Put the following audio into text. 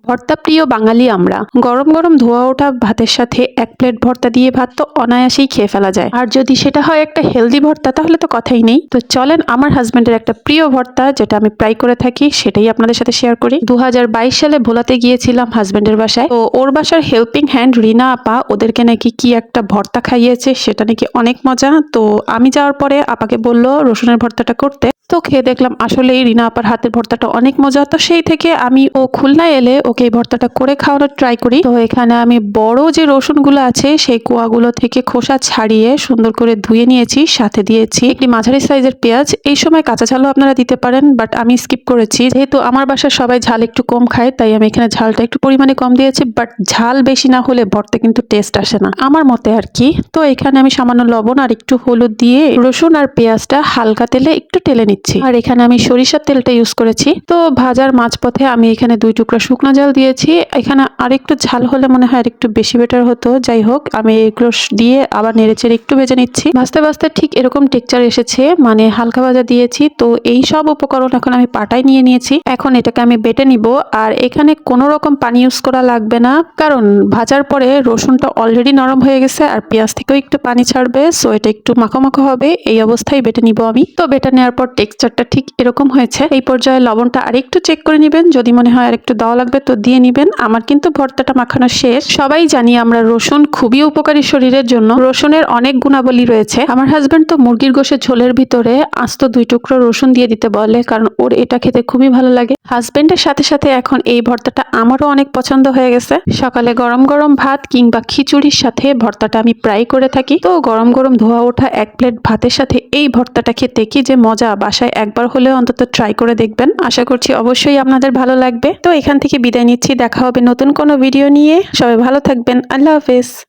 ভর্তা প্রিয় বাঙালি আমরা। গরম গরম ধোয়া ওঠা ভাতের সাথে এক প্লেট ভর্তা দিয়ে ভাত তো অনায়াসেই খেয়ে ফেলা যায়। আর যদি সেটা হয় একটা হেলদি ভর্তা তাহলে তো কথাই নেই। তো চলেন আমার হাজবেন্ডের একটা প্রিয় ভর্তা যেটা আমি প্রায় করে থাকি সেটাই আপনাদের সাথে শেয়ার করি। 2022 সালে ভোলাতে গিয়েছিলাম হাজবেন্ডের বাসায়। তো ওর বাসার হেল্পিং হ্যান্ড রিনা আপা ওদেরকে নাকি কি একটা ভর্তা খাইয়েছে, সেটা নাকি অনেক মজা। তো আমি যাওয়ার পরে আপাকে বললো রসুনের ভর্তাটা করতে। তো খেয়ে দেখলাম আসলেই রিনা আপার হাতের ভর্তাটা অনেক মজা। তো সেই থেকে আমি ও খুলনায় এলে ওকে এই ভর্তাটা করে খাওয়ানোর ট্রাই করি। তো এখানে আমি বড় যে রসুনগুলো আছে সেই কোয়াগুলো থেকে খোসা ছাড়িয়ে সুন্দর করে ধুয়ে নিয়েছি, সাথে দিয়েছি একটি মাঝারি সাইজের পেঁয়াজ। এই সময় কাঁচা ঝালও আপনারা দিতে পারেন, বাট আমি স্কিপ করেছি যেহেতু আমার বাসার সবাই ঝাল একটু কম খায়, তাই আমি এখানে ঝালটা একটু পরিমাণে কম দিয়েছি। বাট ঝাল বেশি না হলে ভর্তা কিন্তু টেস্ট আসে না আমার মতে আর কি। তো এখানে আমি সামান্য লবণ আর একটু হলুদ দিয়ে রসুন আর পেঁয়াজটা হালকা তেলে একটু টেলে নিচ্ছি। আর এখানে আমি সরিষার তেলটা ইউজ করেছি। তো ভাজার মাঝপথে আমি এখানে 2 টুকরা শুকনো ঝাল দিয়েছি। এখানে আরেকটু ঝাল হলে মনে হয় আরেকটু বেশি বেটার হতো। যাই হোক, আমি এগুলো দিয়ে আবার নেড়েচেড়ে একটু ভেজে নিচ্ছি। ভাজতে ভাজতে ঠিক এরকম টেক্সচার এসেছে, মানে হালকা ভাজা দিয়েছি। তো এই সব উপকরণ এখন আমি পাটায় নিয়ে নিয়েছি। এখন এটাকে আমি বেটে নিব। আর এখানে কোনো রকম পানি ইউজ করা লাগবে না, কারণ ভাজার পরে রসুনটা অলরেডি নরম হয়ে গেছে আর পেঁয়াজ থেকেও একটু পানি ছাড়বে। সো এটা একটু মাখো মাখো হবে, এই অবস্থায় বেটে নিব আমি। তো বেটে নেওয়ার পর টেক্সচারটা ঠিক এরকম হয়েছে। এই পর্যায়ে লবণটা আরেকটু চেক করে নিবেন, যদি মনে হয় আরেকটু দেওয়া লাগবে তো দিয়ে নিবেন। আমার কিন্তু ভর্তাটা মাখানো শেষ। সবাই জানি আমরা রসুন খুবই উপকারী শরীরের জন্য, রসুনের অনেক গুণাবলী রয়েছে। আমার হাজবেন্ড তো মুরগির গোশের ঝোলের ভিতরে আস্ত 2 টুকরো রসুন দিয়ে দিতে বলে, কারণ ওর এটা খেতে খুবই ভালো লাগে। হাজবেন্ডের সাথে সাথে এখন এই ভর্তাটা আমারও অনেক পছন্দ হয়ে গেছে। সকালে গরম গরম ভাত কিংবা খিচুড়ির সাথে ভর্তাটা আমি প্রায় করে থাকি। তো গরম গরম ধোয়া ওঠা এক প্লেট ভাতের সাথে এই ভর্তাটা খেতে কি যে মজা, বাসায় একবার হলেও অন্তত ট্রাই করে দেখবেন। আশা করছি অবশ্যই আপনাদের ভালো লাগবে। তো এখান থেকে বিদায় নিচ্ছি, দেখা হবে নতুন কোনো ভিডিও নিয়ে। সবাই ভালো থাকবেন, আল্লাহ হাফেজ।